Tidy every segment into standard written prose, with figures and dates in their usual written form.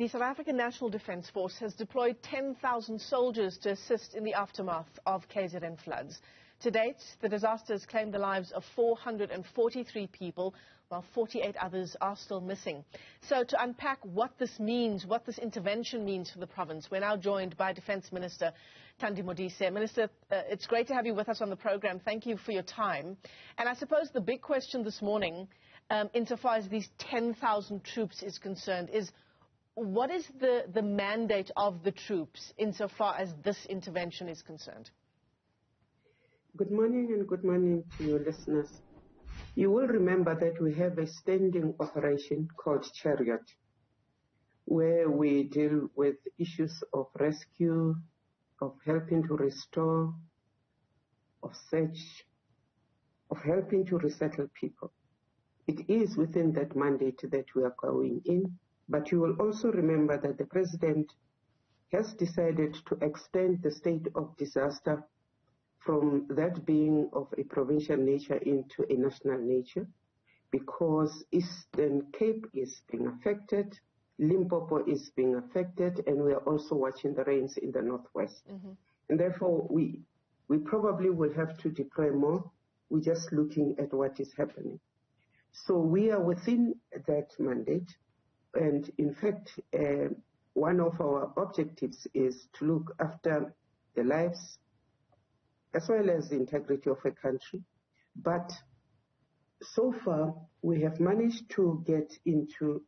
The South African National Defence Force has deployed 10,000 soldiers to assist in the aftermath of KZN floods. To date, the disaster has claimed the lives of 443 people, while 48 others are still missing. So to unpack what this means, what this intervention means for the province, we're now joined by Defence Minister Thandi Modise. Minister, it's great to have you with us on the programme. Thank you for your time. And I suppose the big question this morning, insofar as these 10,000 troops is concerned, is what is the mandate of the troops insofar as this intervention is concerned? Good morning and good morning to your listeners. You will remember that we have a standing operation called Chariot, where we deal with issues of rescue, of helping to restore, of search, of helping to resettle people. It is within that mandate that we are going in, but you will also remember that the President has decided to extend the state of disaster from that being of a provincial nature into a national nature, because Eastern Cape is being affected, Limpopo is being affected, and we are also watching the rains in the northwest. And therefore, we probably will have to deploy more. We're just looking at what is happening. So we are within that mandate, and in fact, one of our objectives is to look after the lives as well as the integrity of a country. But so far, we have managed to get into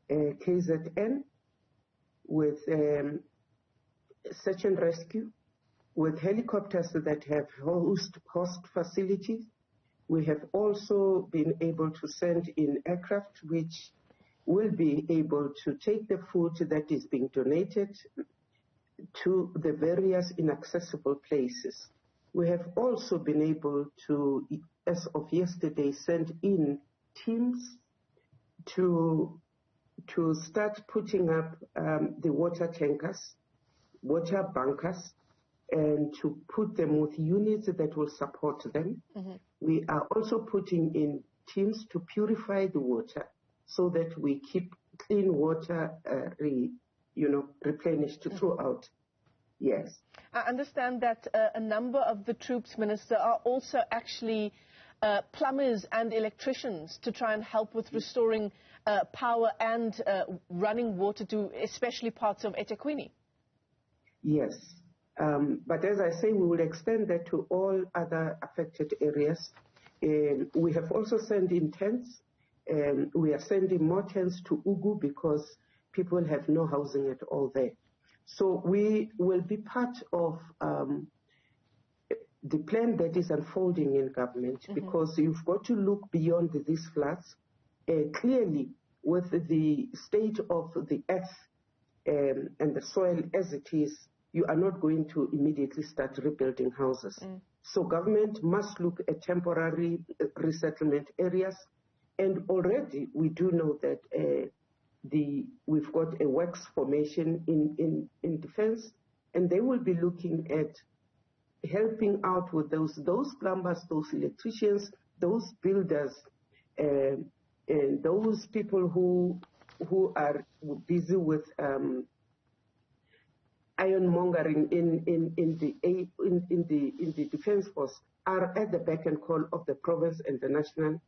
KZN with search and rescue, with helicopters that have host facilities. We have also been able to send in aircraft which will be able to take the food that is being donated to the various inaccessible places. We have also been able to, as of yesterday, send in teams to start putting up the water tankers, water bunkers, and to put them with units that will support them. We are also putting in teams to purify the water so that we keep clean water replenished throughout. Yes. I understand that a number of the troops, Minister, are also actually plumbers and electricians to try and help with restoring power and running water to especially parts of eThekwini. Yes. But as I say, we will extend that to all other affected areas. We have also sent in tents. We are sending more tents to Ugu because people have no housing at all there. So we will be part of the plan that is unfolding in government, because you've got to look beyond these floods. Clearly, with the state of the earth and the soil as it is, you are not going to immediately start rebuilding houses. So government must look at temporary resettlement areas. And already we do know that we've got a works formation in defense, and they will be looking at helping out with those plumbers, those electricians, those builders, and those people who are busy with ironmongering in the defense force are at the beck and call of the province and the national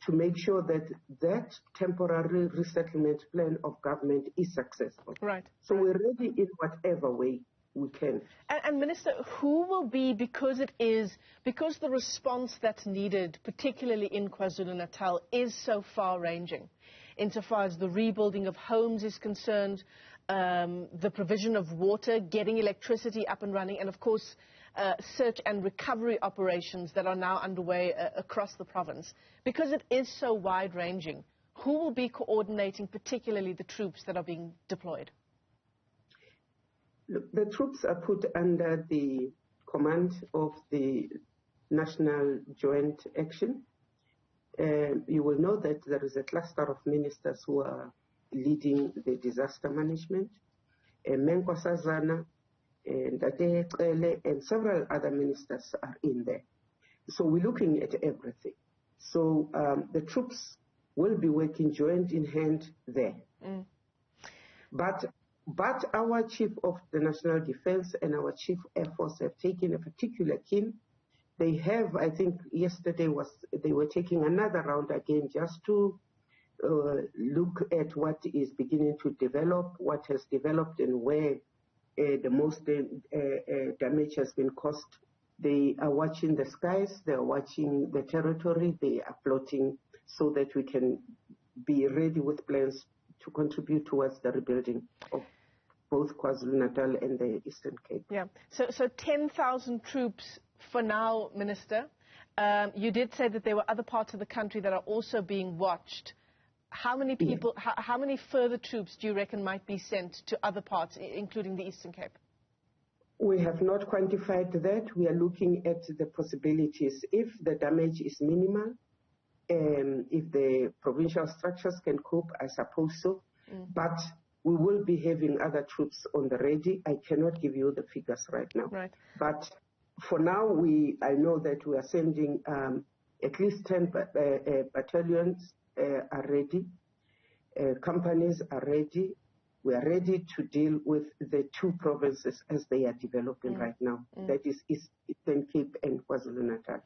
to make sure that that temporary resettlement plan of government is successful. Right. So we're ready in whatever way we can. And Minister, who will be, because the response that's needed, particularly in KwaZulu-Natal, is so far-ranging, insofar as the rebuilding of homes is concerned, the provision of water, getting electricity up and running, and of course search and recovery operations that are now underway across the province. Because it is so wide-ranging, who will be coordinating particularly the troops that are being deployed? Look, the troops are put under the command of the National Joint Action. You will know that there is a cluster of ministers who are leading the disaster management. Menko Sazana, and several other ministers are in there. So we're looking at everything. So the troops will be working joint in hand there. But our Chief of the National Defense and our Chief Air Force have taken a particular keen. They have, I think yesterday they were taking another round again just to look at what is beginning to develop, what has developed and where the most damage has been caused. They are watching the skies, they are watching the territory, they are plotting so that we can be ready with plans to contribute towards the rebuilding of both KwaZulu-Natal and the Eastern Cape. Yeah. So 10,000 troops for now, Minister. You did say that there were other parts of the country that are also being watched. How many people, how many further troops do you reckon might be sent to other parts, including the Eastern Cape? We have not quantified that. We are looking at the possibilities. If the damage is minimal, if the provincial structures can cope, I suppose so. But we will be having other troops on the ready. I cannot give you the figures right now. Right. But for now, I know that we are sending at least 10 battalions are ready. Companies are ready. We are ready to deal with the two provinces as they are developing right now. That is Eastern Cape and KwaZulu-Natal.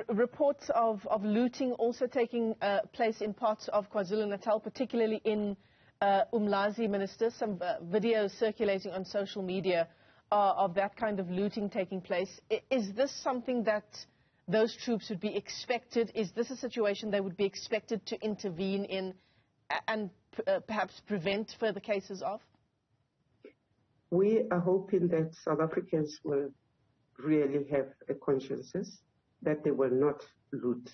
Reports of looting also taking place in parts of KwaZulu-Natal, particularly in Umlazi, Minister. Some videos circulating on social media of that kind of looting taking place. Is this something that those troops would be expected? Is this a situation they would be expected to intervene in and perhaps prevent further cases of? We are hoping that South Africans will really have a conscience that they will not loot.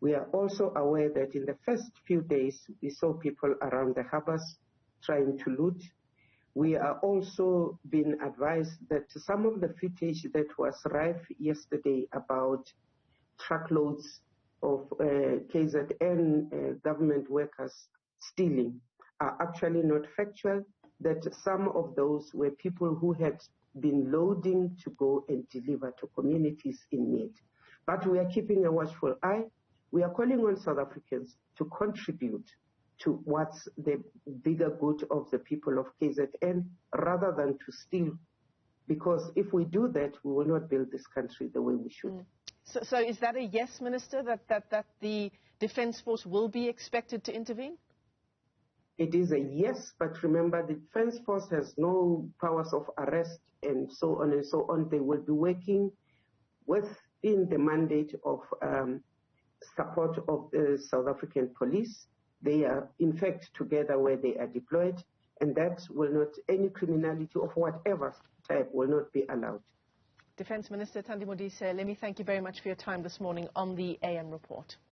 We are also aware that in the first few days, we saw people around the harbors trying to loot. We are also being advised that some of the footage that was rife yesterday about truckloads of KZN government workers stealing are actually not factual, that some of those were people who had been loading to go and deliver to communities in need. But we are keeping a watchful eye. We are calling on South Africans to contribute towards the bigger good of the people of KZN rather than to steal. Because if we do that, we will not build this country the way we should. So is that a yes, Minister, that the Defence Force will be expected to intervene? It is a yes, but remember the Defence Force has no powers of arrest and so on and so on. They will be working within the mandate of support of the South African police. They are, in fact, together where they are deployed, and that will not, any criminality of whatever type will not be allowed. Defence Minister Thandi Modise, let me thank you very much for your time this morning on the AM report.